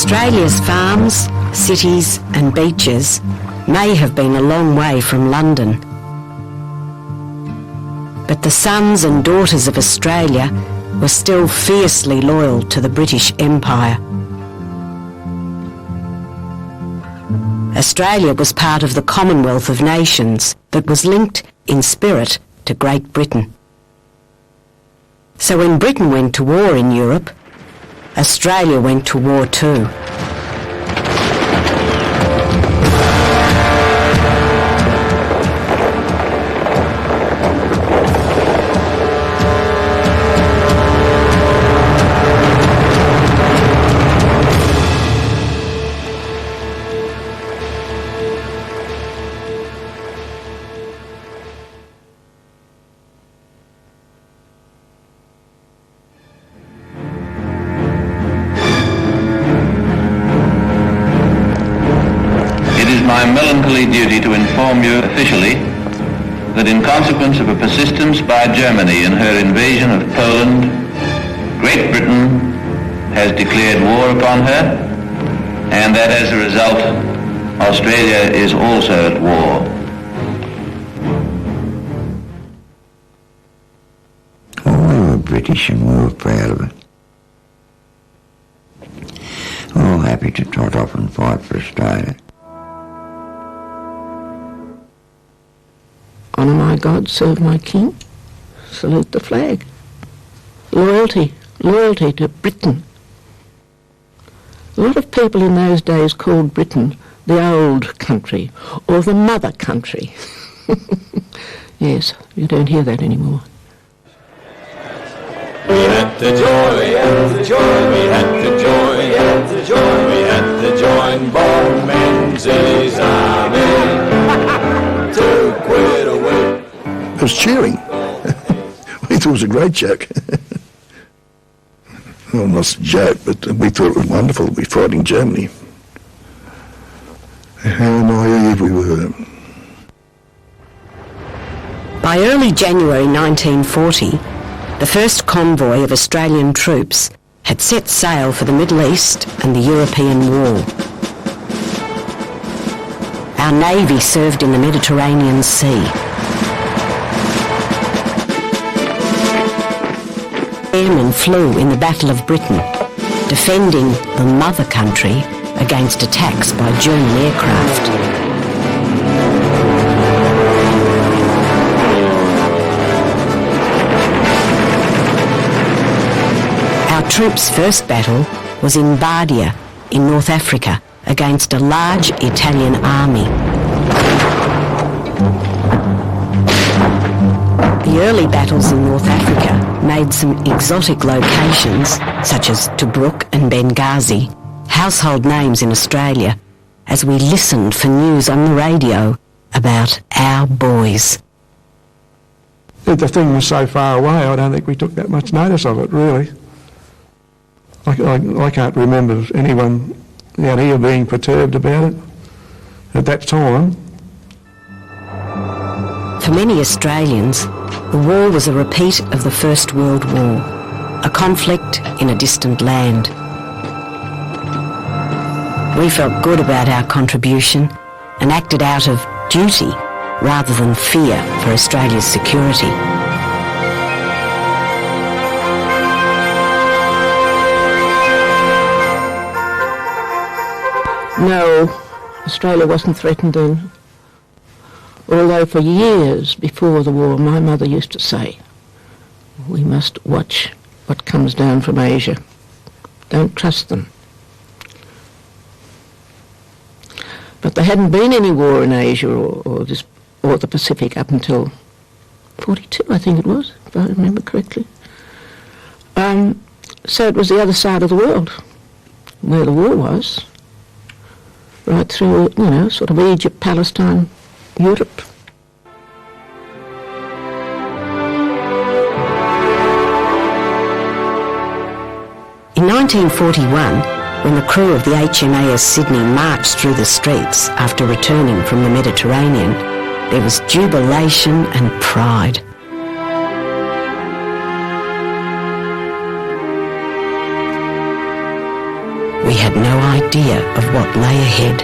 Australia's farms, cities and beaches may have been a long way from London. But the sons and daughters of Australia were still fiercely loyal to the British Empire. Australia was part of the Commonwealth of Nations that was linked in spirit to Great Britain. So when Britain went to war in Europe, Australia went to war too. My melancholy duty to inform you officially that in consequence of a persistence by Germany in her invasion of Poland, Great Britain has declared war upon her, and that as a result, Australia is also at war. Oh, we were British and we were proud of it. All happy to trot off and fight for Australia. Honour my God, serve my King, salute the flag. Loyalty to Britain. A lot of people in those days called Britain the old country or the mother country. Yes, you don't hear that anymore. We had to join, we had to join, we had to join, we had to join, we had to join Bob Menzies' army to quit away. It was cheering. We thought it was a great joke. Well, not a joke, but we thought it was wonderful to be fighting Germany. How naive we were. By early January 1940, the first convoy of Australian troops had set sail for the Middle East and the European War. Our Navy served in the Mediterranean Sea. Airmen flew in the Battle of Britain, defending the mother country against attacks by German aircraft. Our troops' first battle was in Bardia in North Africa against a large Italian army. The early battles in North Africa made some exotic locations, such as Tobruk and Benghazi, household names in Australia, as we listened for news on the radio about our boys. The thing was so far away, I don't think we took that much notice of it, really. I can't remember anyone out here being perturbed about it at that time. For many Australians, the war was a repeat of the First World War, a conflict in a distant land. We felt good about our contribution and acted out of duty rather than fear for Australia's security. No, Australia wasn't threatened then. Although for years before the war, my mother used to say, we must watch what comes down from Asia. Don't trust them. But there hadn't been any war in Asia or the Pacific up until 42, I think it was, if I remember correctly. So it was the other side of the world where the war was. Right through, sort of Egypt, Palestine, Europe. In 1941, when the crew of the HMAS Sydney marched through the streets after returning from the Mediterranean, there was jubilation and pride. we had no idea of what lay ahead.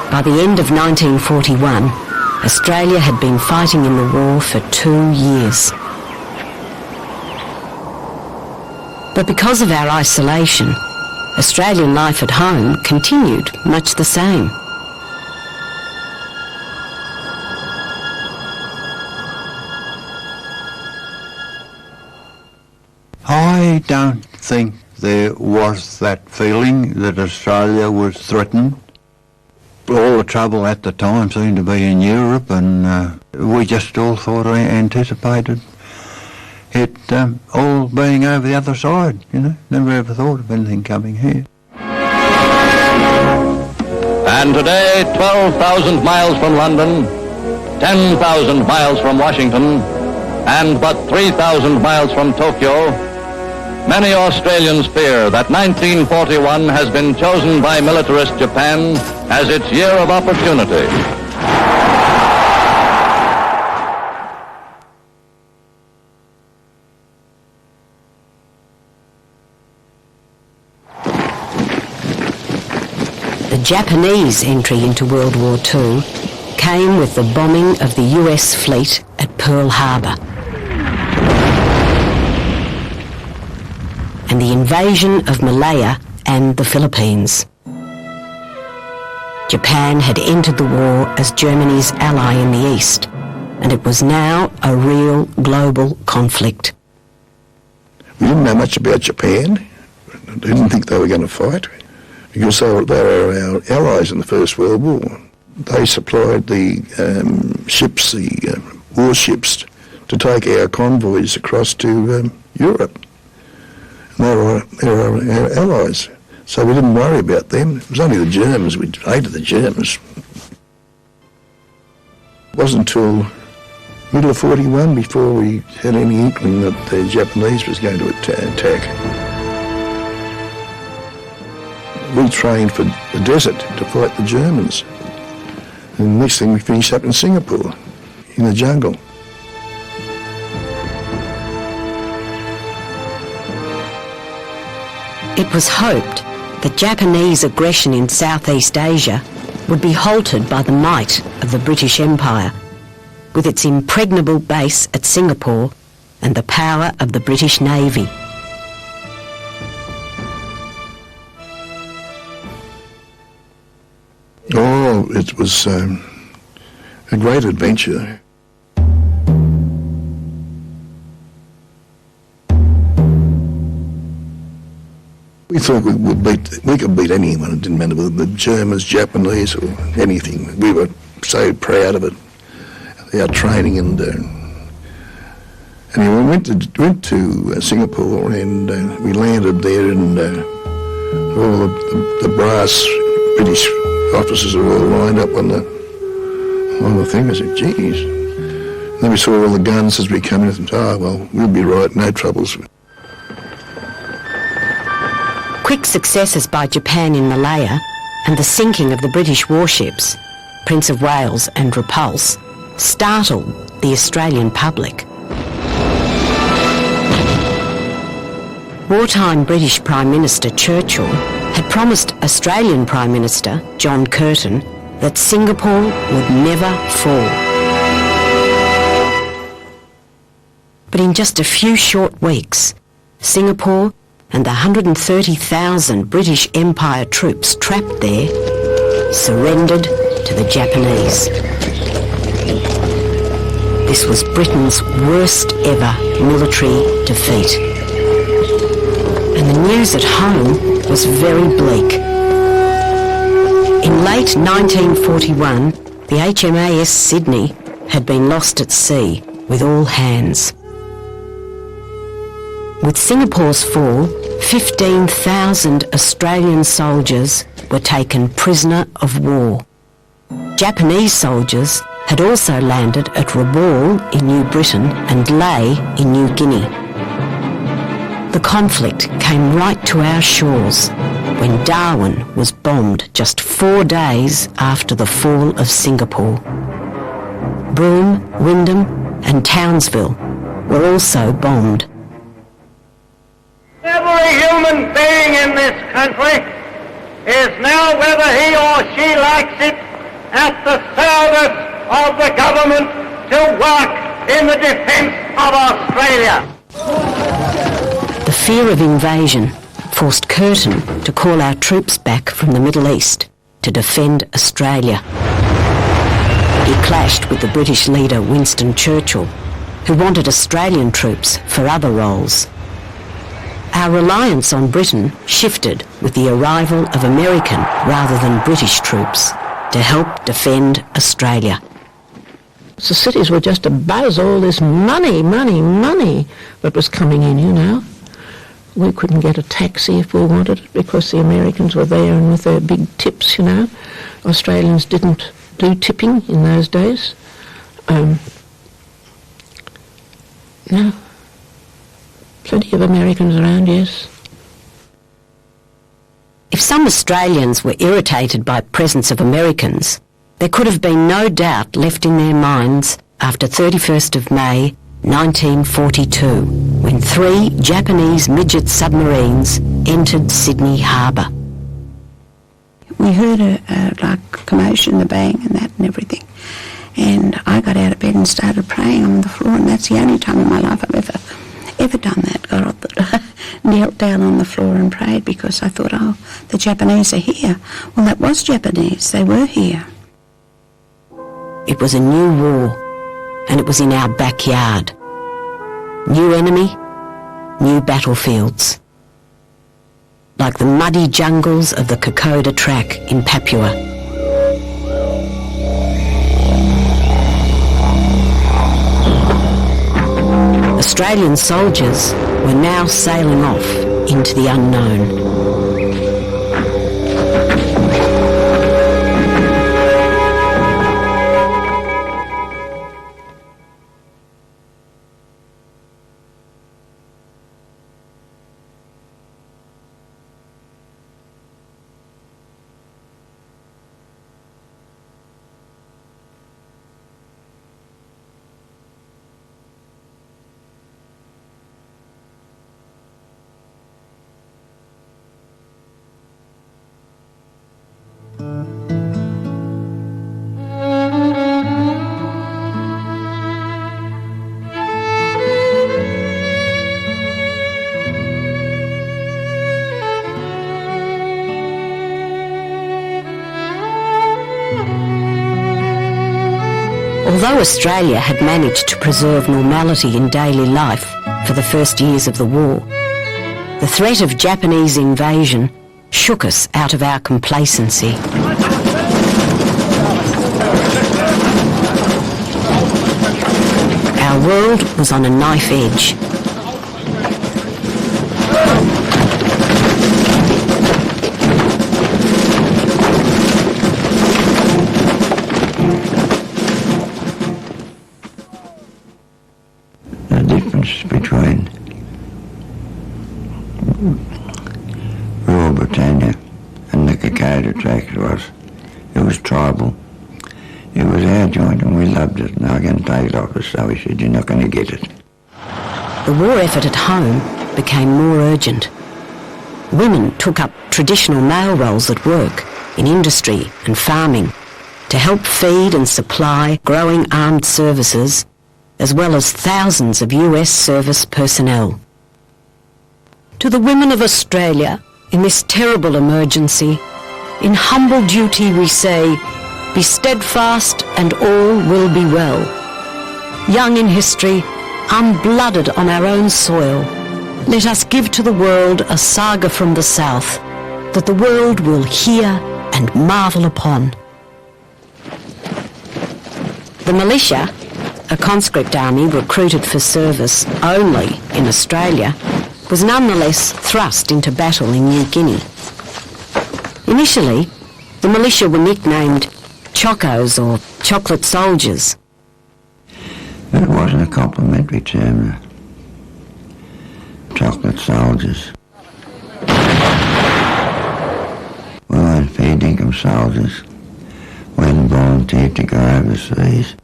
By the end of 1941, Australia had been fighting in the war for 2 years. But because of our isolation, Australian life at home continued much the same. I don't think there was that feeling that Australia was threatened. All the trouble at the time seemed to be in Europe, and we just all thought I anticipated it all being over the other side, you know. Never ever thought of anything coming here. And today, 12,000 miles from London, 10,000 miles from Washington, and but 3,000 miles from Tokyo, many Australians fear that 1941 has been chosen by militarist Japan as its year of opportunity. The Japanese entry into World War II came with the bombing of the US fleet at Pearl Harbor and the invasion of Malaya and the Philippines. Japan had entered the war as Germany's ally in the East, and it was now a real global conflict. We didn't know much about Japan. I didn't think they were going to fight, because they were our allies in the First World War. They supplied the ships, the warships, to take our convoys across to Europe. And they were our allies, so we didn't worry about them. It was only the Germans. We hated the Germans. It wasn't until middle of 41 before we had any inkling that the Japanese was going to attack. We trained for the desert to fight the Germans. And the next thing we finished up in Singapore, in the jungle. It was hoped that Japanese aggression in Southeast Asia would be halted by the might of the British Empire, with its impregnable base at Singapore and the power of the British Navy. Oh, it was a great adventure. We thought we could beat anyone. It didn't matter whether the Germans, Japanese, or anything. We were so proud of it, our training, and anyway, we went to Singapore, and we landed there, and all the brass British officers are all lined up on the thing. I said, geez. And then we saw all the guns as we came in, and thought, oh, well, we'll be right, no troubles. Quick successes by Japan in Malaya and the sinking of the British warships, Prince of Wales and Repulse, startled the Australian public. Wartime British Prime Minister Churchill had promised Australian Prime Minister John Curtin that Singapore would never fall. But in just a few short weeks, Singapore and the 130,000 British Empire troops trapped there surrendered to the Japanese. This was Britain's worst ever military defeat. And the news at home was very bleak. In late 1941, the HMAS Sydney had been lost at sea with all hands. With Singapore's fall, 15,000 Australian soldiers were taken prisoner of war. Japanese soldiers had also landed at Rabaul in New Britain and Lae in New Guinea. The conflict came right to our shores when Darwin was bombed just 4 days after the fall of Singapore. Broome, Wyndham and Townsville were also bombed. Every human being in this country is now, whether he or she likes it, at the service of the government to work in the defence of Australia. The fear of invasion forced Curtin to call our troops back from the Middle East to defend Australia. He clashed with the British leader Winston Churchill, who wanted Australian troops for other roles. Our reliance on Britain shifted with the arrival of American rather than British troops to help defend Australia. The cities were just abuzz, all this money that was coming in, you know. We couldn't get a taxi if we wanted it because the Americans were there and with their big tips, you know. Australians didn't do tipping in those days. No. Plenty of Americans around, yes. If some Australians were irritated by the presence of Americans, there could have been no doubt left in their minds after 31st of May 1942, when 3 Japanese midget submarines entered Sydney Harbour. We heard a commotion, the bang and that and everything. And I got out of bed and started praying on the floor, and that's the only time in my life I've ever done that. Got up, knelt down on the floor and prayed because I thought, oh, the Japanese are here. Well, that was Japanese. They were here. It was a new war, and it was in our backyard. New enemy, new battlefields. Like the muddy jungles of the Kokoda Track in Papua. Australian soldiers were now sailing off into the unknown. Although Australia had managed to preserve normality in daily life for the first years of the war, the threat of Japanese invasion shook us out of our complacency. Our world was on a knife edge. Between Royal Britannia and the Kokoda Track it was tribal. It was our joint and we loved it, and I can take it off us, so we said, you're not going to get it. The war effort at home became more urgent. Women took up traditional male roles at work, in industry and farming, to help feed and supply growing armed services, as well as thousands of US service personnel. To the women of Australia, in this terrible emergency, in humble duty we say, be steadfast and all will be well. Young in history, unblooded on our own soil, let us give to the world a saga from the south that the world will hear and marvel upon. The militia, a conscript army recruited for service only in Australia, was nonetheless thrust into battle in New Guinea. Initially, the militia were nicknamed Chocos or Chocolate Soldiers. It wasn't a complimentary term. Chocolate soldiers. We weren't fair dinkum soldiers. We hadn't volunteered to go overseas.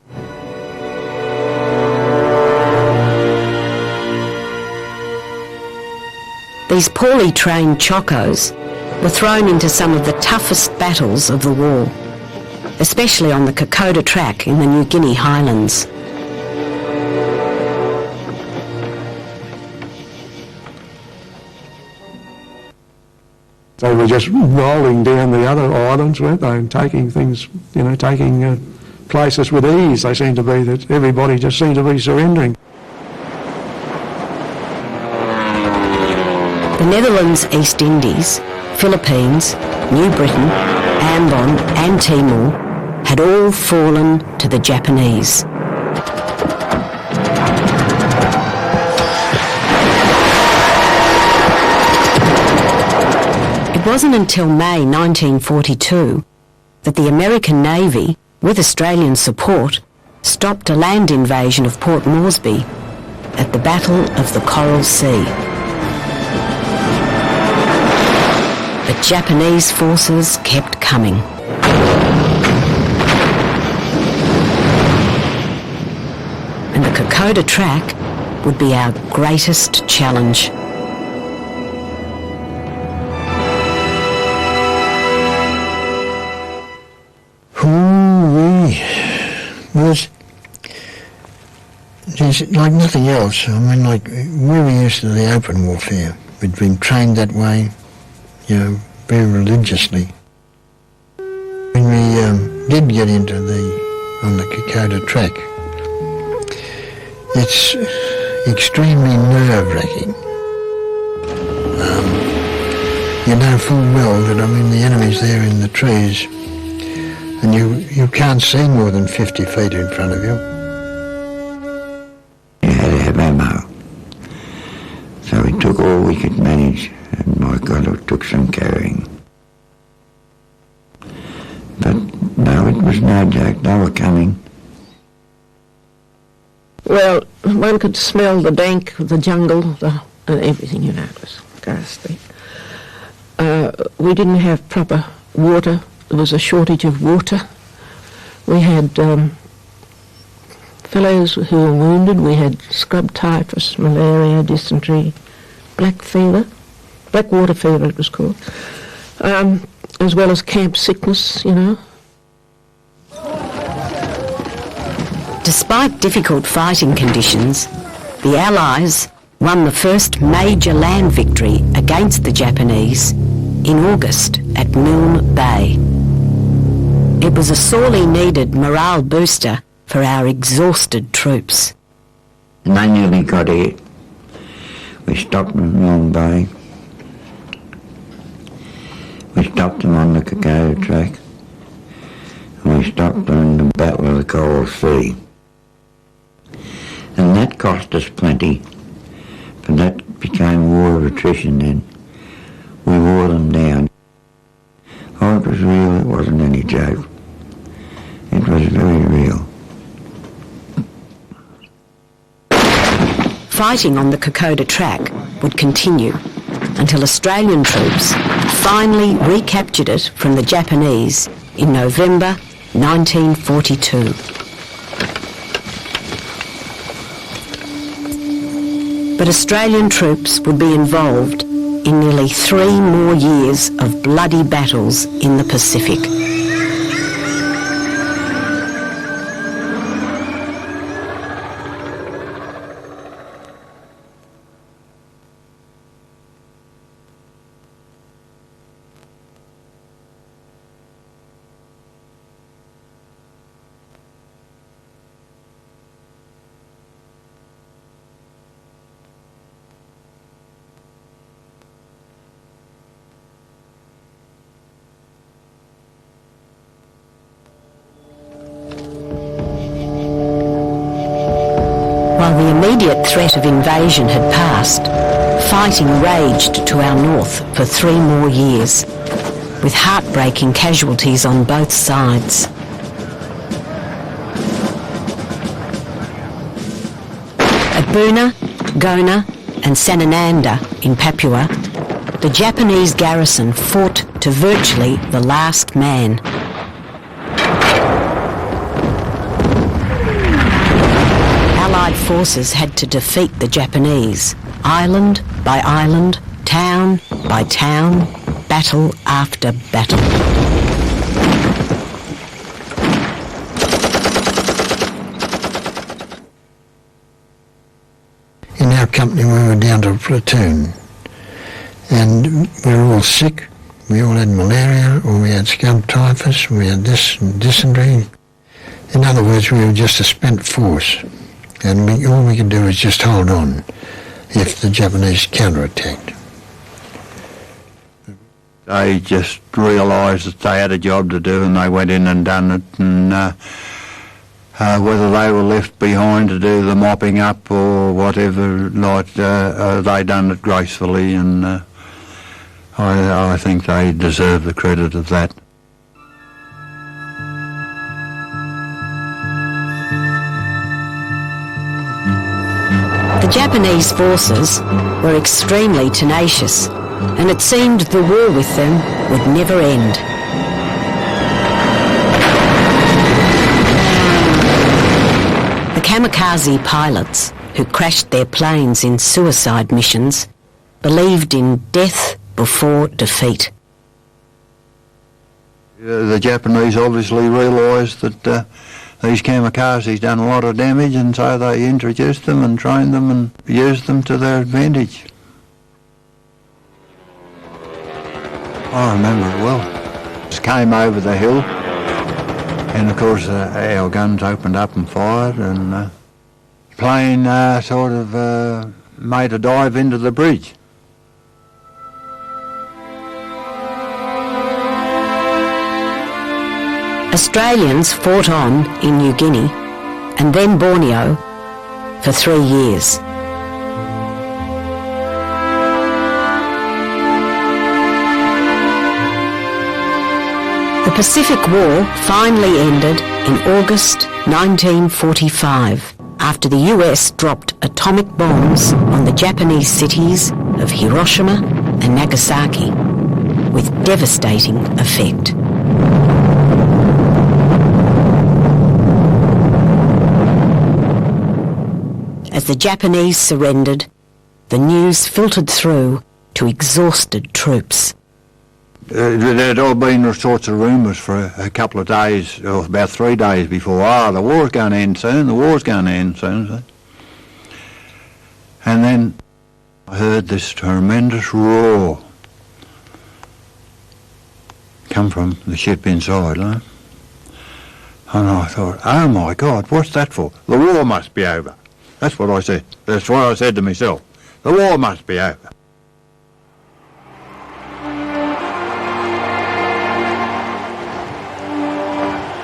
These poorly trained Chocos were thrown into some of the toughest battles of the war, especially on the Kokoda Track in the New Guinea highlands. They were just rolling down the other islands, weren't they, and taking things, taking places with ease. They seemed to be, that everybody just seemed to be surrendering. The Netherlands East Indies, Philippines, New Britain, Ambon and Timor had all fallen to the Japanese. It wasn't until May 1942 that the American Navy, with Australian support, stopped a land invasion of Port Moresby at the Battle of the Coral Sea. But Japanese forces kept coming. And the Kokoda Track would be our greatest challenge. Was just like nothing else. I mean, like, we were used to the open warfare. We'd been trained that way, very religiously. When we did get into on the Kokoda Track, it's extremely nerve-wracking. You know full well that, the enemy's there in the trees, and you can't see more than 50 feet in front of you. You had to have ammo. So we took all we could manage, and my God, it took some carrying. But no, it was no joke. They were coming. Well, one could smell the dank of the jungle, and everything, it was ghastly. We didn't have proper water. There was a shortage of water. We had fellows who were wounded. We had scrub typhus, malaria, dysentery, black water fever it was called, as well as camp sickness, Despite difficult fighting conditions, the Allies won the first major land victory against the Japanese in August at Milne Bay. It was a sorely needed morale booster for our exhausted troops. And they nearly got here. We stopped them at Milne Bay. We stopped them on the Kokoda Track. And we stopped them in the Battle of the Coral Sea. And that cost us plenty, but that became war of attrition then. We wore them down. Oh, it was real, it wasn't any joke. It was very real. Fighting on the Kokoda Track would continue until Australian troops finally recaptured it from the Japanese in November 1942. But Australian troops would be involved in nearly 3 more years of bloody battles in the Pacific. While the immediate threat of invasion had passed, fighting raged to our north for 3 more years, with heartbreaking casualties on both sides. At Buna, Gona and Sanananda in Papua, the Japanese garrison fought to virtually the last man. Allied forces had to defeat the Japanese, island by island, town by town, battle after battle. In our company we were down to a platoon, and we were all sick. We all had malaria, or we had scab typhus, we had this and dysentery. In other words, we were just a spent force, and all we could do was just hold on if the Japanese counterattacked. They just realised that they had a job to do, and they went in and done it, and whether they were left behind to do the mopping up or whatever, they done it gracefully, and I think they deserve the credit of that. The Japanese forces were extremely tenacious, and it seemed the war with them would never end. The kamikaze pilots, who crashed their planes in suicide missions, believed in death before defeat. The Japanese obviously realised that these kamikazes done a lot of damage, and so they introduced them and trained them and used them to their advantage. I remember it well. Just came over the hill, and of course our guns opened up and fired, and the plane sort of made a dive into the bridge. Australians fought on in New Guinea and then Borneo for 3 years. The Pacific War finally ended in August 1945 after the US dropped atomic bombs on the Japanese cities of Hiroshima and Nagasaki with devastating effect. As the Japanese surrendered, the news filtered through to exhausted troops. There'd all been all sorts of rumours for a couple of days, or about 3 days before, the war's going to end soon, the war's going to end soon. And then I heard this tremendous roar come from the ship inside, and I thought, oh my God, what's that for? The war must be over. That's what I said. That's what I said to myself. The war must be over.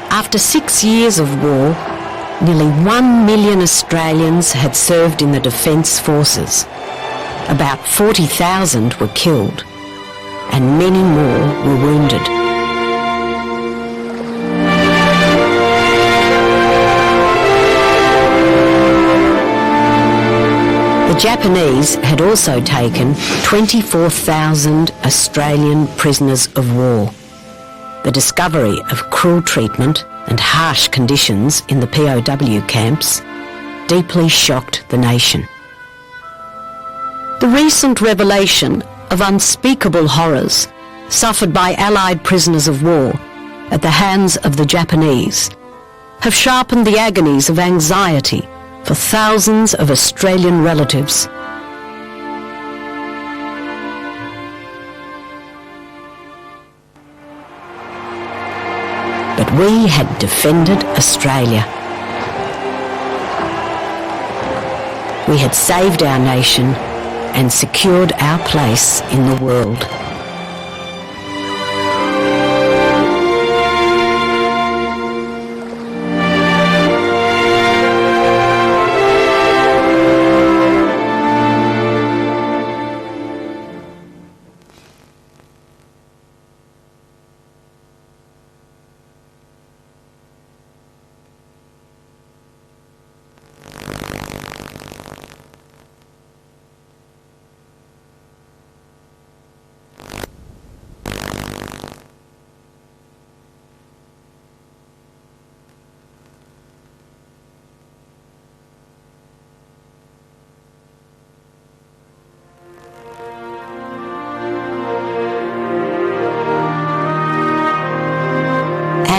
After 6 years of war, nearly 1 million Australians had served in the Defence Forces. About 40,000 were killed, and many more were wounded. The Japanese had also taken 24,000 Australian prisoners of war. The discovery of cruel treatment and harsh conditions in the POW camps deeply shocked the nation. The recent revelation of unspeakable horrors suffered by Allied prisoners of war at the hands of the Japanese have sharpened the agonies of anxiety for thousands of Australian relatives. But we had defended Australia. We had saved our nation and secured our place in the world.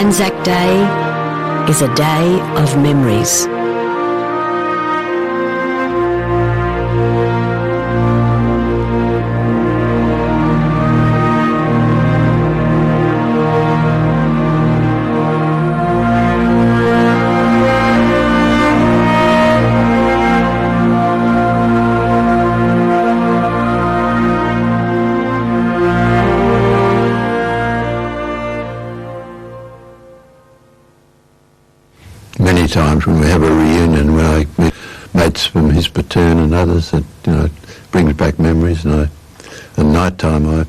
Anzac Day is a day of memories. Many times when we have a reunion, when I meet mates from his platoon and others, that brings back memories. And at night time,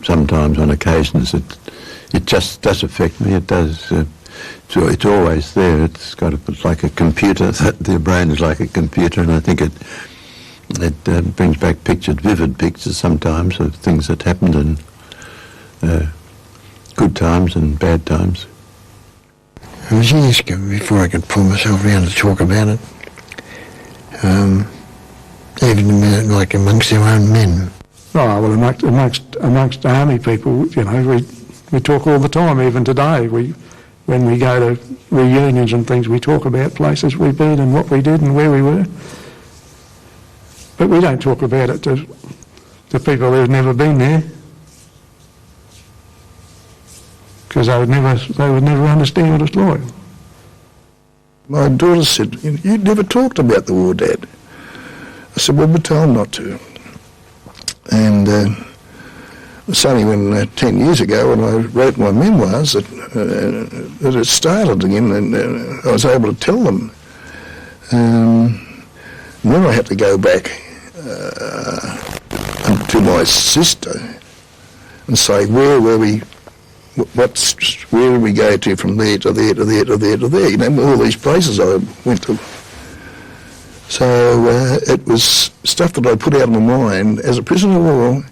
sometimes on occasions, it just does affect me. It does. It's always there. It's like a computer. The brain is like a computer, and I think it brings back vivid pictures sometimes of things that happened, and good times and bad times. It was years ago before I could pull myself around to talk about it. Even like amongst their own men. Oh, well, amongst army people, we talk all the time, even today. When we go to reunions and things, we talk about places we've been and what we did and where we were. But we don't talk about it to people who've never been there. Because they would never understand what it's like. My daughter said, "You never talked about the war, Dad." I said, "Well, we're told not to." And it's only when 10 years ago, when I wrote my memoirs, that it started again, and I was able to tell them. And then I had to go back to my sister and say, where were we? Where did we go to from there to there to there to there to there? All these places I went to. So it was stuff that I put out of my mind. As a prisoner of war,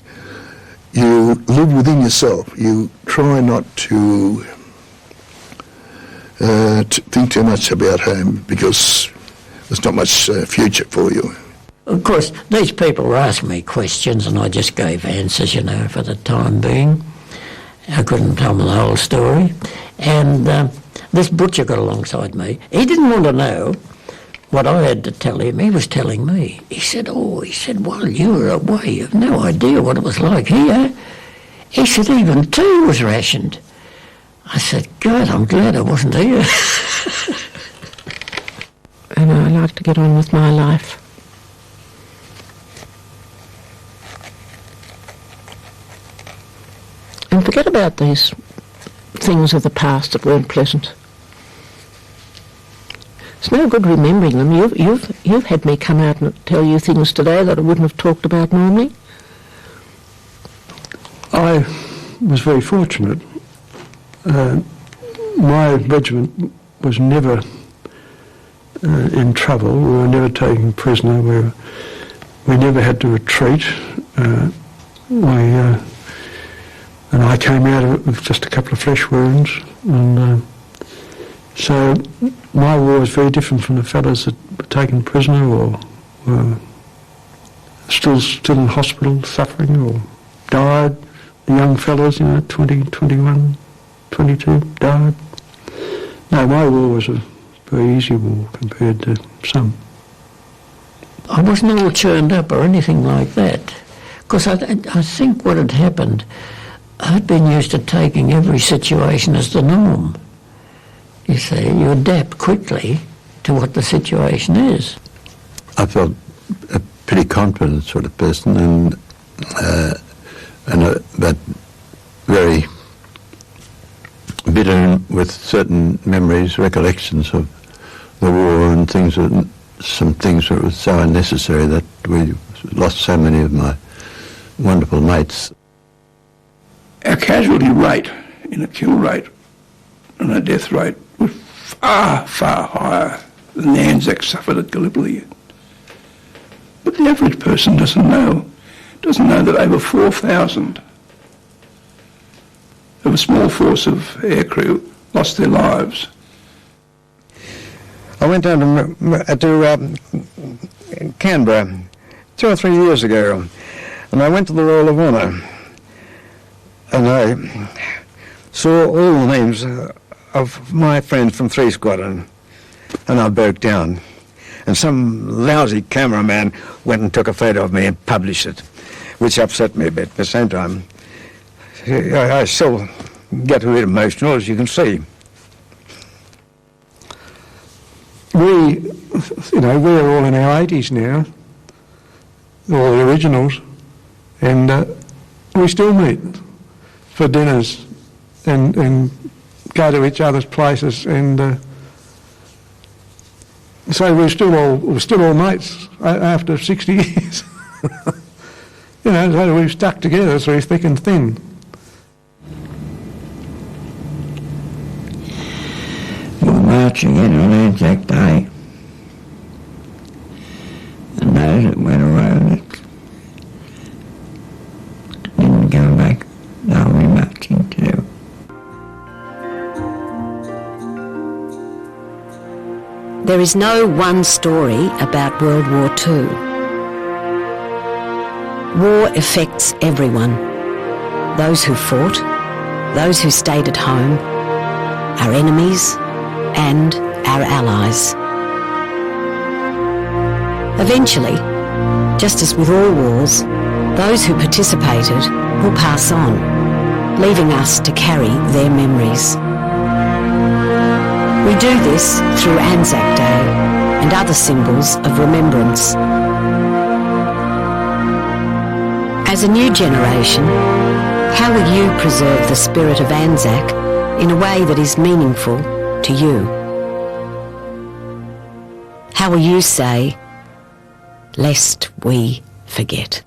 you live within yourself. You try not to think too much about home, because there's not much future for you. Of course, these people were asking me questions and I just gave answers, for the time being. I couldn't tell them the whole story. And this butcher got alongside me. He didn't want to know what I had to tell him. He was telling me. He said, while you were away, you have no idea what it was like here. He said, even tea was rationed. I said, God, I'm glad I wasn't here. And I like to get on with my life. And forget about these things of the past that weren't pleasant. It's no good remembering them. You've had me come out and tell you things today that I wouldn't have talked about normally. I was very fortunate. My regiment was never in trouble. We were never taken prisoner. We never had to retreat. And I came out of it with just a couple of flesh wounds, and so my war was very different from the fellows that were taken prisoner or were still in hospital suffering or died. The young fellows, 20, 21, 22, died. No, my war was a very easy war compared to some. I wasn't all churned up or anything like that, because I think what had happened, I'd been used to taking every situation as the norm. You see, you adapt quickly to what the situation is. I felt a pretty confident sort of person, but very bitter with certain memories, recollections of the war and some things that were so unnecessary that we lost so many of my wonderful mates. Our casualty rate in a kill rate and a death rate was far, far higher than the Anzacs suffered at Gallipoli. But the average person doesn't know that over 4,000 of a small force of aircrew lost their lives. I went down to Canberra 2 or 3 years ago, and I went to the Roll of Honour, and saw all the names of my friends from 3 Squadron, and I broke down. And some lousy cameraman went and took a photo of me and published it, which upset me a bit. At the same time, I still get a bit emotional, as you can see. We're all in our 80s now, all the originals, and we still meet for dinners and go to each other's places, and so we're still all mates after 60 years. So we've stuck together through thick and thin. We were marching in on Anzac Day, and those that went away that didn't go back, they'll be marching too. There is no one story about World War II. War affects everyone. Those who fought, those who stayed at home, our enemies and our allies. Eventually, just as with all wars, those who participated will pass on, leaving us to carry their memories. We do this through Anzac Day and other symbols of remembrance. As a new generation, how will you preserve the spirit of Anzac in a way that is meaningful to you? How will you say, lest we forget?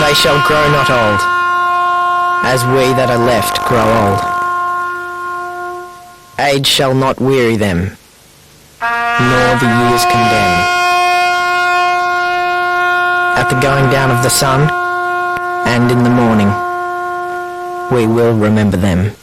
They shall grow not old, as we that are left grow old. Age shall not weary them, nor the years condemn. At the going down of the sun, and in the morning, we will remember them.